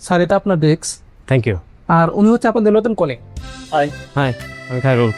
Sir এটা আপনার desk. Thank you. আর উনি হচ্ছে আপনাদের নতুন কলিগ। হাই হাই, আমি খায়রুল।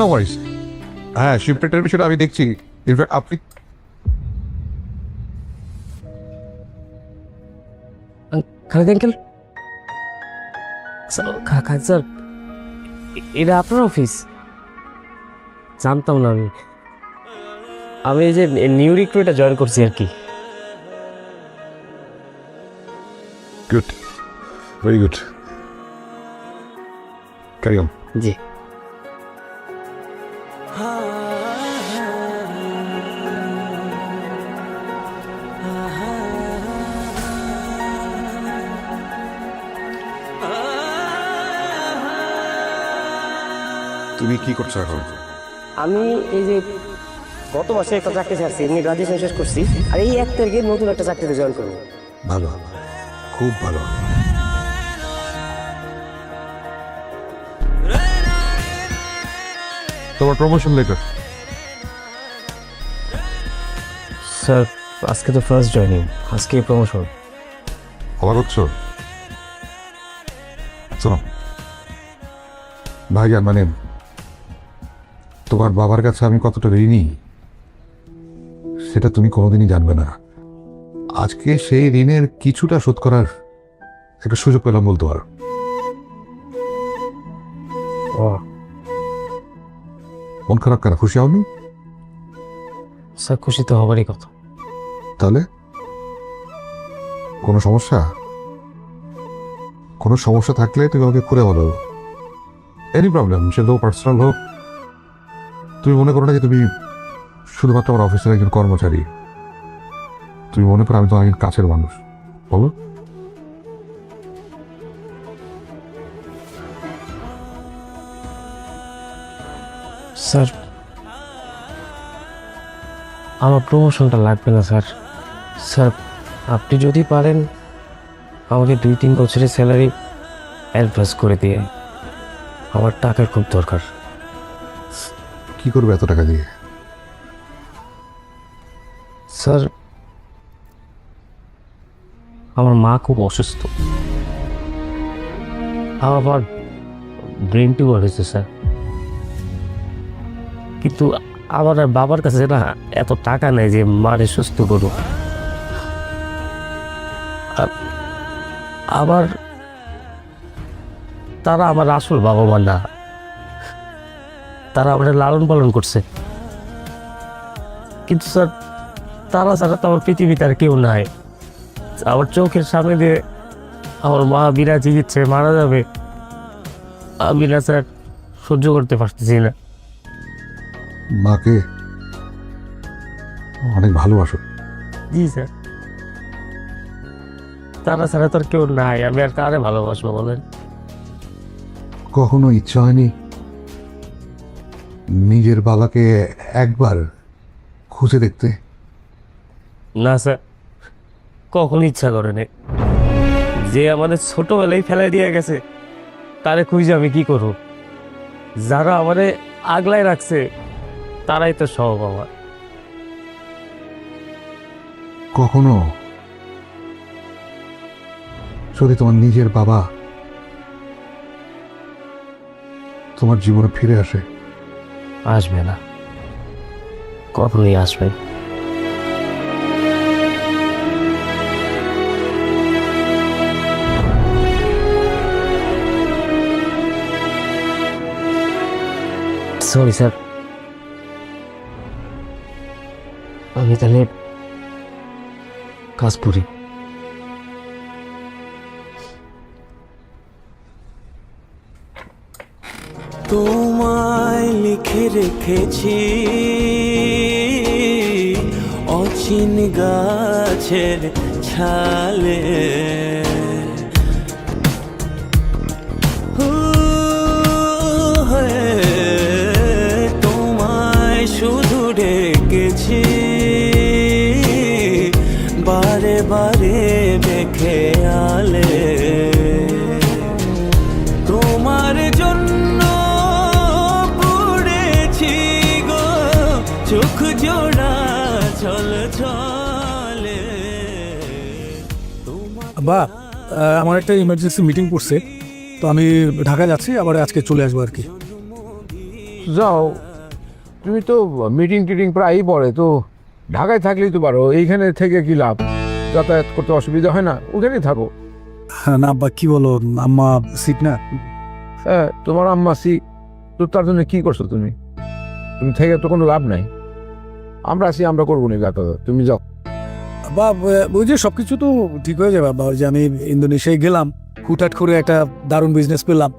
নো ওয়ারিস। হ্যাঁ, শিপমেন্টের বিষয়টা আমি দেখছি। ইনফ্যাক্ট আপনি খালিদ আঙ্কেল, স্যার এটা আপনার অফিস? জানতাম না আমি। আমি এই যে নিউ রিক্রুটে জয়েন করছি আর কি। Good, very good. Carry on. জি। তুমি কি করছো এখন? আমি এই যে গত মাসে একটা চাকরি ছাড়ছি, এমনি গ্রাজুয়েশন শেষ করছি, আর এই 1 তারিখে নতুন একটা চাকরিতে জয়েন করবো। ভালো, খুব ভালো। তোমার প্রমোশন লেটার। স্যার আজকে তো ফার্স্ট জয়েনিং, আজকে প্রমোশন। অবাক হচ্ছো? শোনো ভাইজান, মানে তোমার বাবার কাছে আমি কতটা ঋণী সেটা তুমি কোনোদিনই জানবে না। আজকে সেই ঋণের কিছুটা শোধ করার একটা সুযোগ পেলাম বলতে পারো। মন খারাপ কেন? খুশি হওনি? স্যার খুশি তো হবারই কথা। তাহলে কোনো সমস্যা? কোনো সমস্যা থাকলে তুমি আমাকে খুলে বলো। এনি প্রবলেম, সে তো পার্সোনাল হোক। তুমি মনে করো না যে তুমি শুধুমাত্র আমার অফিসের একজন কর্মচারী। তুমি মনে করো আমি তো একজন কাছের মানুষ। বলো। স্যার আমার প্রমোশনটা লাগবে না স্যার। স্যার আপনি যদি পারেন আমাকে 2-3 বছরের স্যালারি অ্যাডভান্স করে দিয়ে, আমার টাকার খুব দরকার। কি করবে এত টাকা দিয়ে? স্যার আমার মা খুব অসুস্থ, আমার ব্রেন টিউমার হয়েছে স্যার। কিন্তু আমার আর বাবার কাছে না এত টাকা নেই যে মারে সুস্থ করুক। আবার তারা আমার আসল বাবা মা না, তারা আমাদের লালন পালন করছে। কিন্তু স্যার তারা ছাড়া তো আমার পৃথিবীতে আর কেউ নাই। আমার চোখের সামনে দিয়ে আমার মা বিনা চিকিৎসায় মারা যাবে, আমি না স্যার সহ্য করতে পারতেছি না। মাকে অনেক ভালোবাসো? জি স্যার, তারা ছাড়া তো আর কেউ নাই, আমি আর কারে ভালোবাসবো বলেন? কখনো ইচ্ছা হয়নি নিজের বাবাকে একবার খুঁজে দেখতে? না স্যার, কখন ইচ্ছা করেনি। যে আমাদের ছোটবেলায় ফেলাই দিয়ে গেছে তারে খুঁজে আমি কি করব? যারা আমারে আগলায় রাখছে তারাই তো সব আমার। কখনো যদি তোমার নিজের বাবা তোমার জীবনে ফিরে আসে? আসবে না, কখনোই আসবে না। সরি স্যার, আমি তাহলে কাজ করি। তোমায় লিখে রেখেছি অচিন গাছের ছালে তোমায় শুধু ডেকেছি বারে বারে দেখে আলে তোমার জন্য পড়েছি গো চোখ জোড়া ছল ছলে বা আমার একটা ইমার্জেন্সি মিটিং করছে, তো আমি ঢাকা যাচ্ছি, আবার আজকে চলে আসবো আর কি। যাও, তুমি তো মিটিং টিটিং প্রায়ই পড়ে, তো ঢাকায় থাকলেই তো পারো। এইখানে থেকে কি লাভ? যাতায়াত করতে অসুবিধা হয় না? ওখানেই থাকো। হ্যাঁ না আব্বা, কি বলো, আম্মা সিক না। হ্যাঁ, তোমার আম্মা তো তার জন্য কি করছো তুমি? তুমি থেকে তো কোনো লাভ নাই। আমরা আছি, আমরা করবো না যাতায়াত, তুমি যাও। বা ওই যে সবকিছু তো ঠিক হয়ে যাবে আব্বা। ওই যে আমি ইন্দোনেশিয়ায় গেলাম, হুটহাট করে একটা দারুণ বিজনেস পেলাম,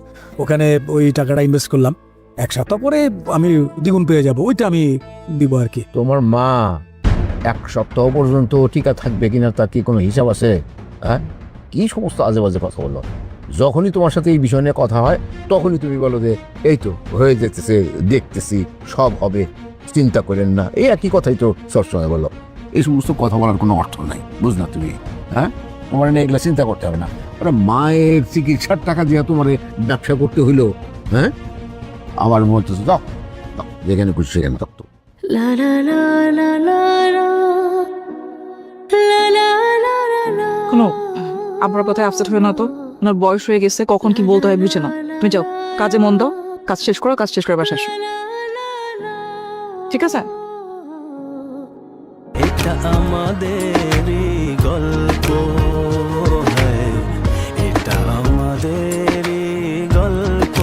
ওখানে ওই টাকাটা ইনভেস্ট করলাম, এক সপ্তাহ পরে আমি দ্বিগুণ পেয়ে যাব, ওইটা আমি দিব আর কি। তোমার মা এক সপ্তাহ পর্যন্ত টিকা থাকবে কিনা তার কি কোনো হিসাব আছে? হ্যাঁ, কি সমস্ত আজে বাজে কথা বলো। যখনই তোমার সাথে এই বিষয় নিয়ে কথা হয় তখনই তুমি বলো যে এই তো হয়ে যেতেছে, দেখতেছি, সব হবে, চিন্তা করেন না, এই একই কথাই তো সবসময় বলো। এই সমস্ত কথা বলার কোনো অর্থ নাই, বুঝ না তুমি? হ্যাঁ, তোমার না এগুলা চিন্তা করতে হবে না। ওরা মায়ের চিকিৎসার টাকা দিয়ে তোমার ব্যবসা করতে হইলো। হ্যাঁ, আমার মতো যাও, যেখানে খুশি সেখানে থাকতো। কোনো আপনার কথায় আপসেট হয়ে না তো, ওনার বয়স হয়ে গেছে, কখন কি বলতে হয় বুঝে না। তুমি যাও, কাজে মন দাও, কাজ শেষ করো, কাজ শেষ করে বাসা আসো, ঠিক আছে? এটা আমাদেরই গল্প, হ্যাঁ, এটা আমাদেরই গল্প,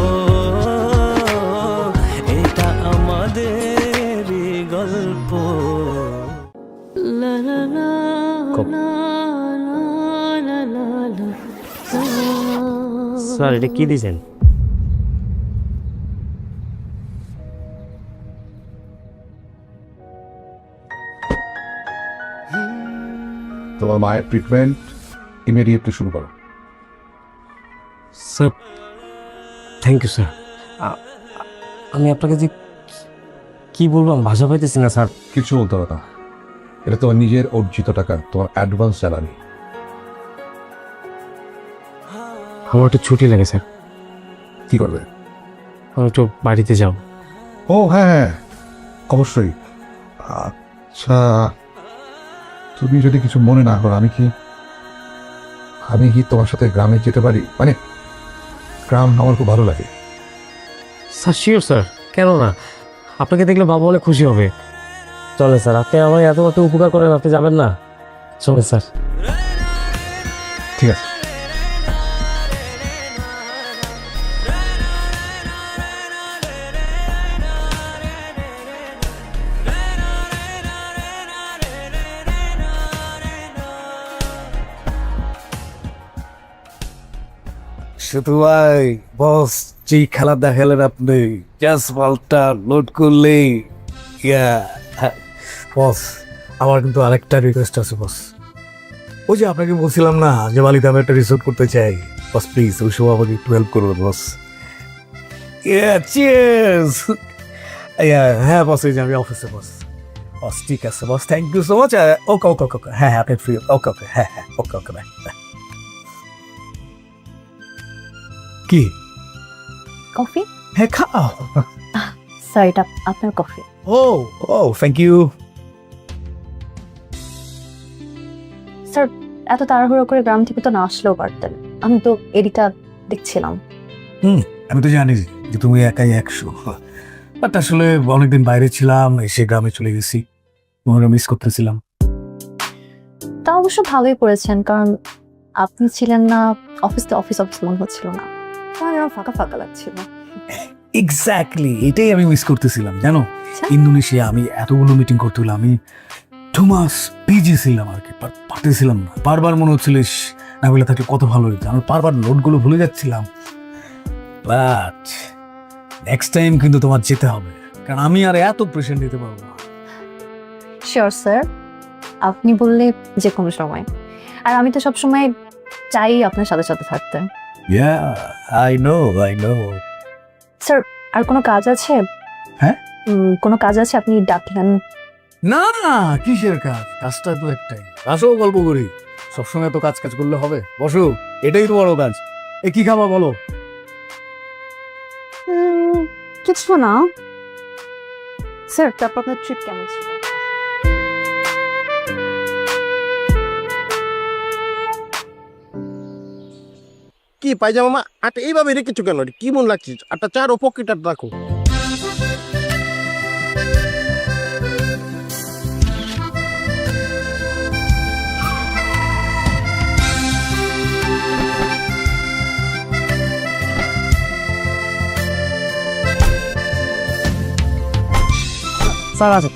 এটা আমাদেরই গল্প। স্যার এটা কি দিয়েছেন? তোমার মায়ের ট্রিটমেন্ট ইমিডিয়েটলি শুরু করো। Sir thank you sir. আমি আপনাকে যে কি বলবো আমি ভাষা পাইতেছি না স্যার। কিছু বলতে হবে না, এটা তোমার নিজের অর্জিত টাকা, তোমার অ্যাডভান্স স্যালারি। আমার একটু ছুটি লাগে স্যার। কি করবে? আমি একটু বাড়িতে যাও। ও হ্যাঁ হ্যাঁ, অবশ্যই। আচ্ছা, তুমি যদি কিছু মনে না করো, আমি কি তোমার সাথে গ্রামে যেতে পারি? মানে গ্রাম আমার খুব ভালো লাগে। স্যার শিওর স্যার, কেন না? আপনাকে দেখলে বাবা অনেক খুশি হবে। চলে স্যার, আপনি আমার এত উপকার করেন, আপনি যাবেন না? চলে স্যার। ঠিক আছে। শুধু ভাই বস, যেই খেলা দেখালেন আপনি, জাস্ট বলটা লোড করলেই বস। আমার কিন্তু আরেকটা রিকোয়েস্ট আছে বস। ওই যে আপনাকে বলছিলাম না যে বালিতে আমি একটা রিসোর্ট করতে চাই, বস প্লিজ ওই সময় আমাকে একটু হেল্প করবেন বস। চিয়ার্স। হ্যাঁ বস, এই যে আমি অফিসে বস। বস ঠিক আছে বস, থ্যাংক ইউ সো মাচ। ওকে ওকে ওকে, হ্যাঁ হ্যাঁ আপনি ফ্রি। ওকে ওকে, হ্যাঁ হ্যাঁ, ওকে ওকে, বাই। কি কফি? হ্যাঁ খাও। স্যার, এটা আপনার coffee. Oh oh thank you. Sir, এত তাড়াহুড়ো করে গ্রাম থেকে তো না আসলেও পারতেন, আমি তো এদিকটা দেখছিলাম। আমি তো জানি যে তুমি একাই 100, বাট আসলে অনেকদিন বাইরে ছিলাম, এসে গ্রামে চলে গেছি, তোমাকে মিস করতেছিলাম। তা অবশ্য ভালোই করেছেন, কারণ আপনি ছিলেন না, অফিসে অফিস অফিস মনে হচ্ছিল না, আমার ফাঁকা ফাঁকা লাগছিল। এক্স্যাক্টলি এটাই আমি মিস করতেছিলাম, জানো। ইন্দোনেশিয়া আমি এতগুলো মিটিং করতে হলো, আমি 2 মাস বিজি ছিলাম আর কি, পারতেছিলাম না। বারবার মনে হচ্ছিল না বলে থাকলে কত ভালো হতো, আমি বারবার নোটগুলো ভুলে যাচ্ছিলাম। বাট নেক্সট টাইম কিন্তু তোমার যেতে হবে, কারণ আমি আর এত প্রেশার নিতে পারবো না। শিওর স্যার, আপনি বললে যে কোনো সময়। আর আমি তো সবসময় চাই আপনার সাথে সাথে থাকতে। আই নো স্যার, আর কোনো কাজ আছে? হ্যাঁ? কোনো কাজ আছে আপনি ডাকলেন? না না, কিসের কাজ? কাজটা তো একটাই, আসো গল্প করি। সবসময় তো কাজ কাজ করলে হবে? বসো, এটাই তো বড় কাজ। এ কি খাবা বলো? কিছু না স্যার। তারপর আপনার ট্রিপ কেমন ছিল? কি পায়জামা আটা এইভাবে রেখেছো কেন? কি মন লাগছে? আটা চার ও পকেট আর রাখো। স্যার আছে।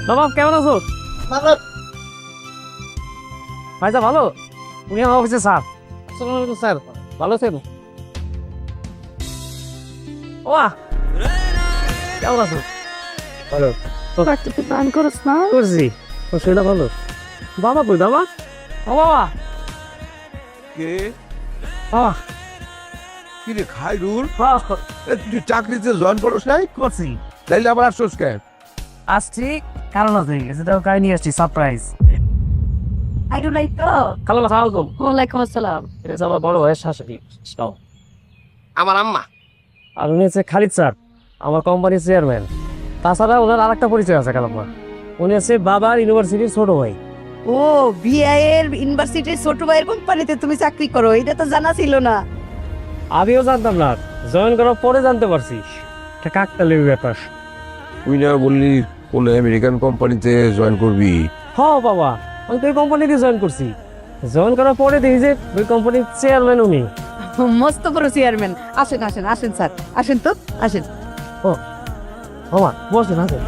বাবা কেমন আছো? ভাইজা ভালো? উনি আমার অফিসে স্যার। আসসালামু আলাইকুম স্যার, ভালো আছেন? ওয়া কেমন আছো? ভালো। তুই প্ল্যান করিস না? করছি। তোর শরীরটা ভালো? বাবা কই বাবা? ও বাবা। কে বাবা। কি রে খাইরুল? হ্যাঁ, তুই চাকরিতে জয়েন করস নাই? করছি। তাইলে আবার আসছস কেন? আসছি কারণ আছে, সেটাও কাই নিয়ে আসছি সারপ্রাইজ। আই ডু লাইক তো। খালো আলাইকুম। ওয়ালাইকুম আসসালাম। এটা হচ্ছে আমার বড় ভাইয়ের শাশুড়ি। আমার আম্মা। আর উনি হচ্ছে খালিদ স্যার, আমার কোম্পানির চেয়ারম্যান। তাছাড়া ওনার আরেকটা পরিচয় আছে কালাম্মা, উনি হচ্ছে বাবার ইউনিভার্সিটির ছোট ভাই। ও বিআইএর ইউনিভার্সিটির ছোট ভাইয়ের কোম্পানিতে তুমি চাকরি করো, এটা তো জানা ছিল না। আমিও জানতাম না, জয়েন করার পরে জানতে পারছি। এটা কাকতালীয় ব্যাপার। তুই না বললি কোন আমেরিকান কোম্পানিতে জয়েন করবি? হ্যাঁ বাবা, আমি তো ওই কোম্পানিতে জয়েন করছি। জয়েন করার পরে দেখি যে ওই কোম্পানির চেয়ারম্যান উনি। মস্ত বড় চেয়ারম্যান। আসেন আসেন আসেন স্যার, আসেন তো আসেন। ও বাবা বসেন, আসেন।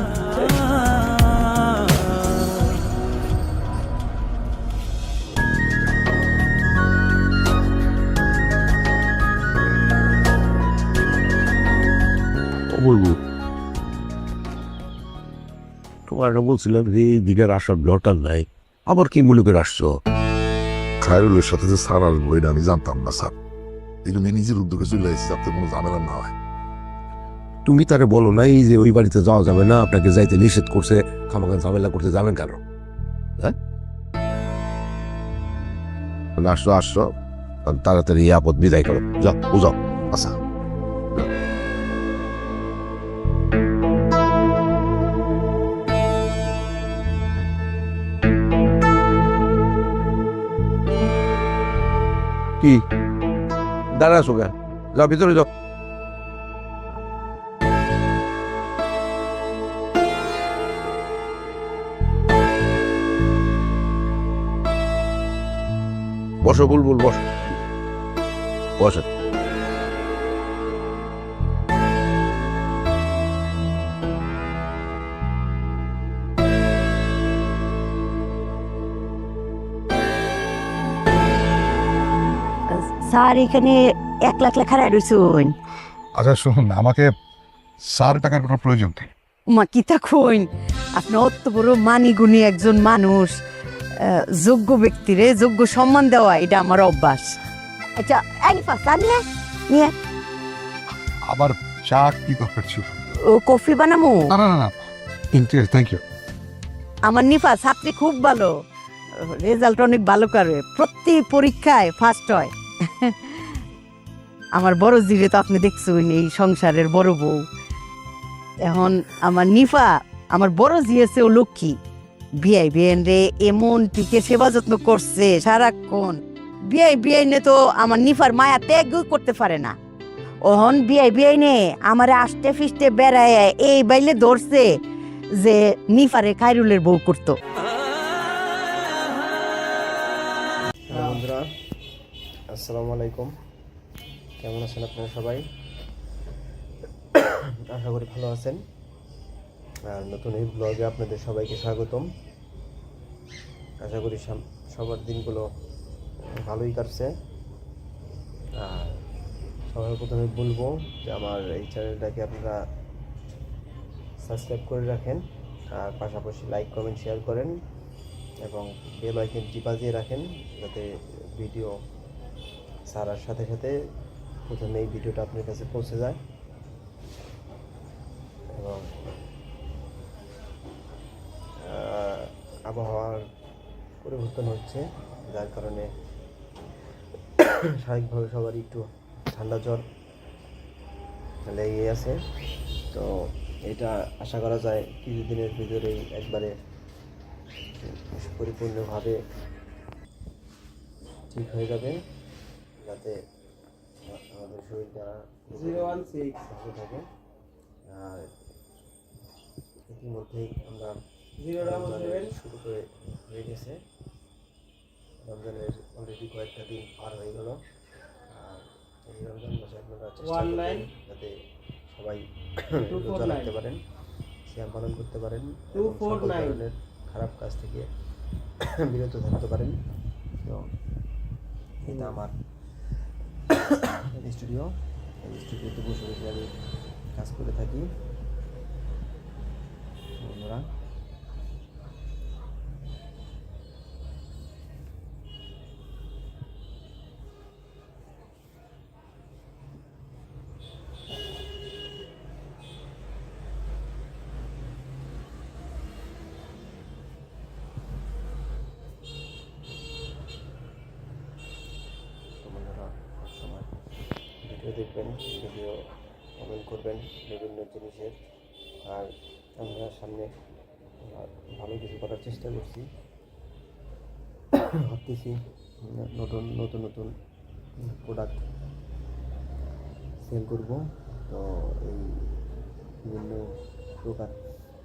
বলবো তোমার বলছিলাম যে এই দিকের আসার দরকার নাই, আবার কি মনে করে আসছো? খায়রুলের সাথে যে স্যার আসবো এটা আমি জানতাম না স্যার। এই জন্য নিজের উদ্যোগে চলে এসেছি, যাতে কোনো ঝামেলা না হয়। তুমি তারে বলো নাই যে ওই বাড়িতে যাওয়া যাবে না, আপনাকে যাইতে নিষেধ করছে, খামাখা ঝামেলা করতে যাবেন কেন? হ্যাঁ আসছো আসছো, তাড়াতাড়ি আপদ বিদায় করো, যাও বুঝাও। আচ্ছা কি দাঁড়াছো কেন? যাও ভিতরে যাও। বসো বুলবুল, বসো বসো। স্যার এখানে 1 লাখ লেখা রয়েছেন। আচ্ছা শুনুন, আমাকে স্যার টাকার কোনো প্রয়োজন নেই। মা কিতা কইন, আপনি অত বড় মানিগুণী একজন মানুষ, যোগ্য ব্যক্তিরে যোগ্য সম্মান দেওয়া এটা আমার অভ্যাস। আচ্ছা আইফা স্যার নিয়ে আবার চা কি করছো? ও কফি বানামু। না না না, থ্যাংক ইউ। আমার নিফা ছাত্রী খুব ভালো, রেজাল্ট অনেক ভালো করে, প্রতি পরীক্ষায় ফার্স্ট হয়। আমার বড় জিরে তো আপনি দেখছেন, এই সংসারের বড় বউ। এখন আমার নিফা আমার বড় জিয়েছে ও লক্ষ্মী। বিয়াই বিয়ান রে এমন টিকে সেবা যত্ন করছে সারাক্ষণ। বিয়াই নে তো আমার নিফার মায়া ত্যাগ করতে পারে না। ওহন বিয়াই নে আমারে আষ্টে ফিস্টে বেড়ায় এই বাইলে ধরছে যে নিফারে খায়রুলের বউ করতো। বন্ধুরা আসসালামু আলাইকুম, কেমন আছেন আপনারা সবাই? আশা করি ভালো আছেন। আর নতুন এই ব্লগে আপনাদের সবাইকে স্বাগতম। আশা করি সবার দিনগুলো ভালোই কাটছে। আর সবার প্রথমে বলবো যে আমার এই চ্যানেলটাকে আপনারা সাবস্ক্রাইব করে রাখেন, আর পাশাপাশি লাইক কমেন্ট শেয়ার করেন এবং বেল আইকনটি বাজিয়ে রাখেন যাতে ভিডিও ছাড়ার সাথে সাথে প্রথমে এই ভিডিওটা আপনার কাছে পৌঁছে যায়। এবং আবহাওয়ার পরিবর্তন হচ্ছে, যার কারণে স্বাভাবিকভাবে সবারই একটু ঠান্ডা জ্বর লেগে আছে। তো এটা আশা করা যায় কিছুদিনের ভিতরেই একবারে পরিপূর্ণভাবে ঠিক হয়ে যাবে, যাতে আমাদের শরীরটা ভালো থাকে। আর ইতিমধ্যেই আমরা শুরু করে হয়ে গেছে, রমজানের অলরেডি কয়েকটা দিন পার হয়ে গেল। আর এই রমজান মাসে আপনারা চেষ্টা করবেন যাতে সবাই রোজা রাখতে পারেন, সিয়াম পালন করতে পারেন, সকল ধরনের খারাপ কাজ থেকে বিরত থাকতে পারেন। তো এটা আমার স্টুডিও, এই স্টুডিওতে বসে বসে আমি কাজ করে থাকি বন্ধুরা। সবসময় ভিডিও দেখবেন, ভিডিও কমেন্ট করবেন বিভিন্ন জিনিসের। আর আমরা সামনে ভালো কিছু করার চেষ্টা করছি, ভাবতেছি নতুন নতুন নতুন প্রোডাক্ট সেল করব। তো এই বিভিন্ন প্রকার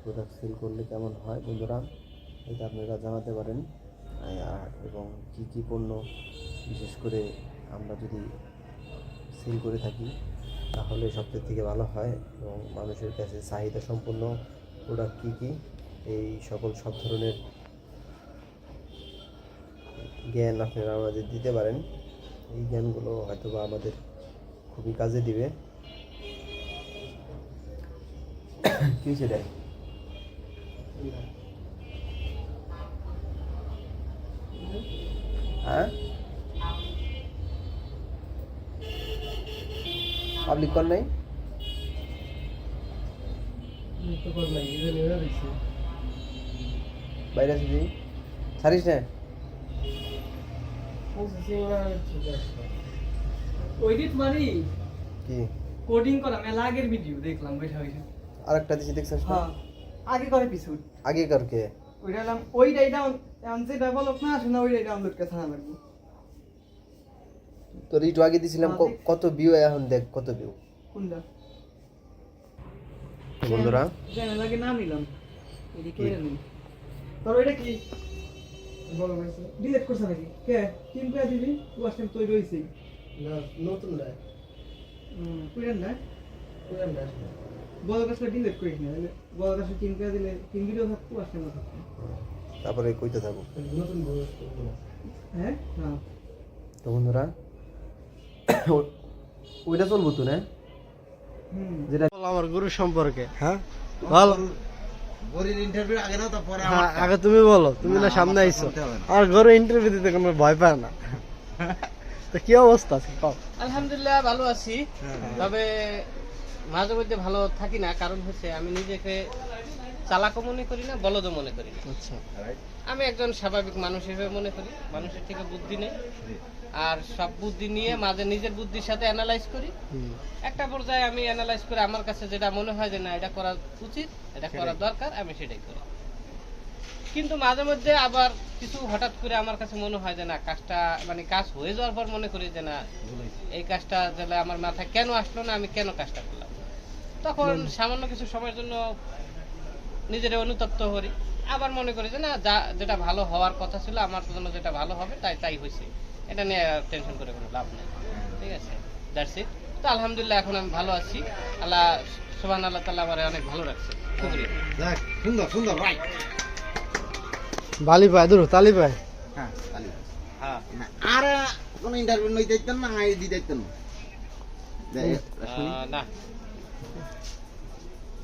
প্রোডাক্ট সেল করলে কেমন হয় বন্ধুরা, এটা আপনারা জানাতে পারেন। এবং কী কী পণ্য বিশেষ করে আমরা যদি সেল করে থাকি তাহলে সবচেয়ে থেকে ভালো হয়, এবং মানুষের কাছে চাহিদা সম্পন্ন প্রোডাক্ট কী কী, এই সব ধরনের জ্ঞান আপনারা আমাদের দিতে পারেন। এই জ্ঞানগুলো হয়তো বা আমাদের খুবই কাজে দিবে। কি সেটাই হ্যাঁ পাবলিক কল নাই, বাইরে আসবি ছাড়িস না। কি কোডিং করা মেলা আগের ভিডিও দেখলাম বৈঠা বৈঠা। আরেকটা দিছি দেখছিস না? আগে করে পিছু আগে কার কে ওইটা নাম ওইটাই ডাউন এখন যেটা বলো না শোনা ওইটাই ডাউনলোড করে ছাড়া লাগবে। তোর একটু আগে দিছিলাম কত ভিউ, এখন দেখ কত ভিউ। কোনটা বন্ধুরা চ্যানেল আগে নাম নিলাম এদিকে নেই তোর ওইটা কি বলো ভাই ডিলিট করছ নাকি কে টিম প্লে দিবি ওয়াশ টাইম তৈরি হইছে না নতুন না পুরান না বড় কাছে ডিলিট করিস না বড় কাছে টিম প্লে দিলে তিন ভিডিও থাকতো ওয়াশ টাইম থাকতো তারপরে কইতে থাকো নতুন হ্যাঁ হ্যাঁ। তো বন্ধুরা ওইটা চলবো তো না, যেটা আমার গুরু সম্পর্কে হ্যাঁ ভালো গরির ইন্টারভিউ আগে না, তারপরে আগে তুমি বলো, তুমি না সামনে আইছো আর ঘরে ইন্টারভিউ দিতে কোনো ভয় পায় না। তো কি অবস্থা আছে আলহামদুলিল্লাহ ভালো আছি, তবে মাঝে মধ্যে ভালো থাকি না, কারণ হচ্ছে আমি নিজেকে চালাকও মনে করি না, বলদও মনে করি না। আচ্ছা আমি একজন স্বাভাবিক মানুষ হিসেবে মনে করি, মানুষের থেকে বুদ্ধি নেই, আর সব বুদ্ধি নিয়ে মাঝে নিজের বুদ্ধির সাথে অ্যানালাইজ করি। একটা পর্যায়ে আমি অ্যানালাইজ করে আমার কাছে যেটা মনে হয় যে না এটা করা উচিত, এটা করা দরকার, আমি সেটাই করি। কিন্তু মাঝে মধ্যে আবার কিছু হঠাৎ করে আমার কাছে মনে হয় যে না কাজটা মানে কাজ হয়ে যাওয়ার পর মনে করি যে না এই কাজটা যেটা আমার মাথায় কেন আসলো না, আমি কেন কাজটা করলাম। তখন সামান্য কিছু সময়ের জন্য নিজের অনুতপ্ত করি, আবার মনে করি যে না যেটা ভালো হওয়ার কথা ছিল আমার জন্য, যেটা ভালো হবে তাই হয়েছে, এটা নিয়ে টেনশন করে কোনো লাভ নেই। ঠিক আছে, দ্যাটস ইট। তো আলহামদুলিল্লাহ এখন আমি ভালো আছি, আল্লাহ সুবহানাল্লাহ তাআলা আমারে অনেক ভালো রাখছে। শুকরিয়া। সুন্দর সুন্দর রাইট বালি পায় দূর তালি পায় হ্যাঁ তালি হ্যাঁ আর কোন ইন্টারভিউ নই দিতেন না আই দি দিতেন না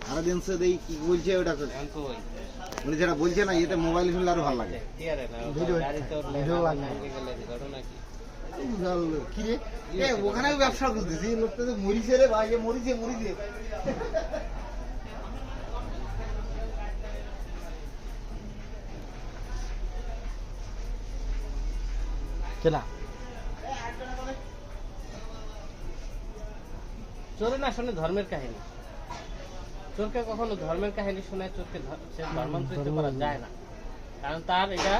আরো দিন সে দেই কি বলছে ওটা মানে যেটা বলছে না এতে মোবাইল শুনলে আরো ভালো লাগে কি রে ওখানে ব্যবসা করতেছি লোকটা তো মরিছে রে ভাই মরিছে কেনা চোরে না শোনে ধর্মের কাহিনী, চোরকে কখনো ধর্মের কাহিনী শোনায় চোরকে সে ধর্মান্তরিত করা যায় না, কারণ তার এটা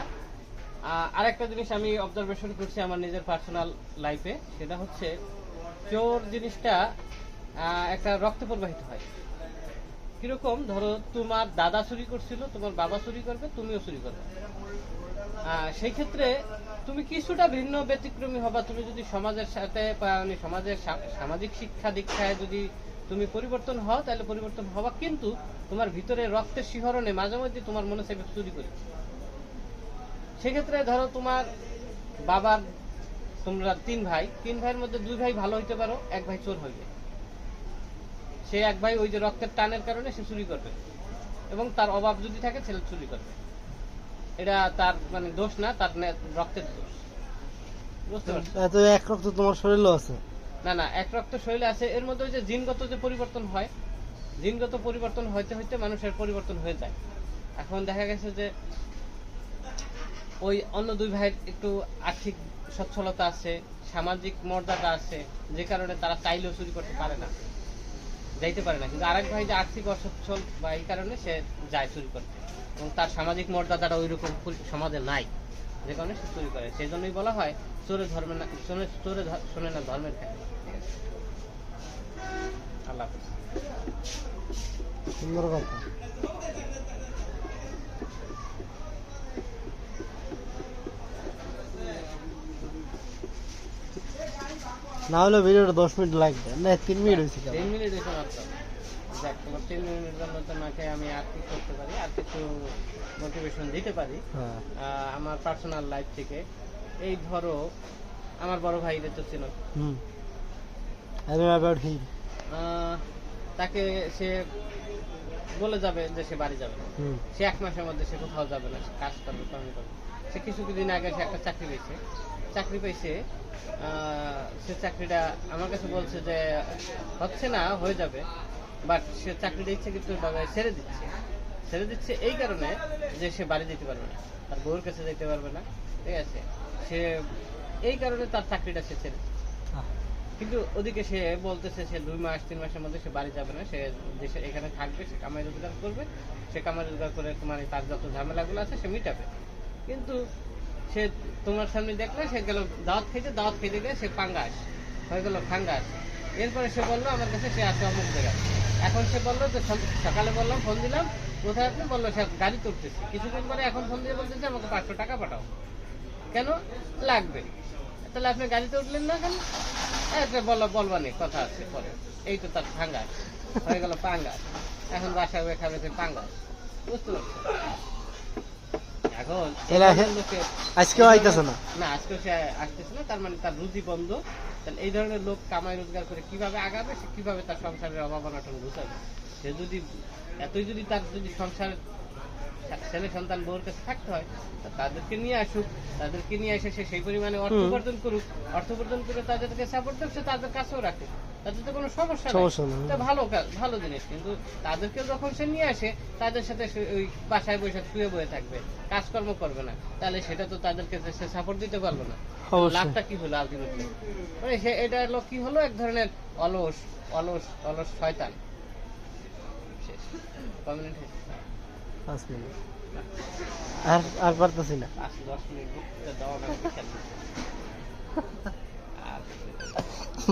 আরেকটা জিনিস আমি অবজারভেশন করছি আমার নিজের পার্সোনাল লাইফে, সেটা হচ্ছে চোর জিনিসটা একটা রক্ত প্রবাহিত হয়। কিরকম, ধরো তোমার দাদা চুরি করছিল, তোমার বাবা চুরি করবে, তুমিও চুরি করবে, সেই ক্ষেত্রে তুমি কিছুটা ভিন্ন ব্যতিক্রমী হবা। তুমি যদি সমাজের সাথে সমাজের সামাজিক শিক্ষা দীক্ষায় যদি তুমি পরিবর্তন হও তাহলে পরিবর্তন হবা, কিন্তু তোমার ভিতরে রক্তের শিহরণে মাঝে মধ্যে তোমার মনে চাইবে চুরি করি। সেক্ষেত্রে ধরো তোমার বাবার, তোমরা 3 ভাই, 3 ভাইয়ের মধ্যে 2 ভাই ভালো হইতে পারো, 1 ভাই চোর হইবে। সে 1 ভাই ওই যে রক্তের টানের কারণে সে চুরি করবে, এবং তার অভাব যদি থাকে ছেলে চুরি করবে। এটা তার মানে দোষ না, তার রক্তের দোষ। বুঝতে পারছো? এক রক্ত তোমার শরীরও আছে না এক রক্ত শরীরে আছে, এর মধ্যে ওই যে জিনগত যে পরিবর্তন হয়, জিনগত পরিবর্তন হইতে হইতে মানুষের পরিবর্তন হয়ে যায়। এখন দেখা গেছে যে ওই অন্য 2 ভাইয়ের একটু আর্থিক সচ্ছলতা আছে, সামাজিক মর্যাদা আছে, যে কারণে তারা চাইলেও চুরি করতে পারে না, যাইতে পারে না। কিন্তু আরেক ভাই যে আর্থিক অসচ্ছল বা এই কারণে সে যায় চুরি করতে, এবং তার সামাজিক মর্যাদাটা ওই রকম সমাজে নাই, যে কারণে সে চুরি করে। সেই জন্যই বলা হয় চোরে ধর্মের না, চোরে শোনে না ধর্মের কাহিনী। আল্লাহ হাফেজ। সুন্দর কথা। না হলে ভিডিওটা 10 মিনিট লাগবে না, 3 মিনিট হয়েছে। 3 মিনিট হয়েছে মাত্র। দেখ, তোমার 3 মিনিটের জন্য তোমাকে আমি আর কি করতে পারি, আর কিছু মোটিভেশন দিতে পারি আমার পার্সোনাল লাইফ থেকে। এই ধরো আমার বড় ভাই তো ছিল, তাকে সে বলে যাবে যে সে বাড়ি যাবে, সে 1 মাসের মধ্যে সে কোথাও যাবে না, সে কাজ করবে, কর্ম করবে। সে কিছুদিন আগে সে একটা চাকরি পেয়েছে, সে চাকরিটা আমার কাছে বলছে যে হচ্ছে না, হয়ে যাবে, বাট সে চাকরিটা ইচ্ছে কিন্তু ছেড়ে দিচ্ছে এই কারণে যে সে বাড়ি যেতে পারবে না, তার বউয়ের কাছে যেতে পারবে না, ঠিক আছে, সে এই কারণে তার চাকরিটা সে ছেড়ে। কিন্তু ওদিকে সে বলতেছে সে 2 মাস 3 মাসের মধ্যে সে বাড়ি যাবে না, সে দেশে এখানে থাকবে, সে কামাই রোজগার করবে, সে কামাই রোজগার করে তোমার তার যত ঝামেলাগুলো আছে সে মিটাবে। কিন্তু সে তোমার সামনে দেখলে সে গেল দাওয়াত খেতে গিয়ে সে পাঙ্গাস হয়ে গেল, ফাঙ্গাস। এরপরে সে বললো আমার কাছে সে আসে অমুক জায়গায়। এখন সে বললো যে সকালে বললাম, ফোন দিলাম, কোথায় আপনি? বললো সে গাড়ি তুলতেছে। কিছুদিন পরে এখন ফোন দিয়ে বলতেছে আমাকে 500 টাকা পাঠাও। কেন লাগবে? তাহলে আপনি গাড়িতে উঠলেন না কেন? বলবানি, কথা আছে পরে। এই তো তার ফাঙ্গাস হয়ে গেল, পাঙ্গাস। এখন বাসায় খাবে পাঙ্গাস। বুঝতে পারছো? এখন আজকেও আইতেছে না, আজকে সে আসতেছে না, তার মানে তার রুজি বন্ধ। তাহলে এই ধরনের লোক কামাই রোজগার করে কিভাবে আগাবে, সে কিভাবে তার সংসারের অভাব অনটন ঘুচাবে? সে যদি এতই যদি তার যদি সংসার ছেলে সন্তান বউর কাছে থাকতে হয়, তাদেরকে নিয়ে আসুক, তাদেরকে নিয়ে এসে সে সেই পরিমাণে অর্থ উপার্জন করুক, অর্থ উপার্জন করে তাদেরকে সাপোর্ট দেবে, সে তাদের কাছেও রাখুক, তাদের তো কোনো সমস্যা নেই, এটা ভালো জিনিস। কিন্তু তাদেরকে যখন সে নিয়ে আসে, তাদের সাথে ওই বাসায় বসে শুয়ে বয়ে থাকবে, কাজকর্ম করবে না, তাহলে সেটা তো তাদেরকে সে সাপোর্ট দিতে পারবে না। লাভটা কি হলো আলটিমেটলি? মানে সে এটা হলো কি হলো, এক ধরনের অলস অলস অলস শয়তান। কমিউনিট 5 মিনিট আর পারতেছি না, 10 মিনিট বক্তৃতা দাও না,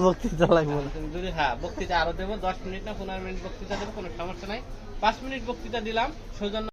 বক্তৃতা লাগবে না। তুমি যদি বক্তৃতা আরো দেবো, 10 মিনিট না 15 মিনিট বক্তৃতা দেবো, কোনো সমস্যা নাই। 5 মিনিট বক্তৃতা দিলাম সৌজন্য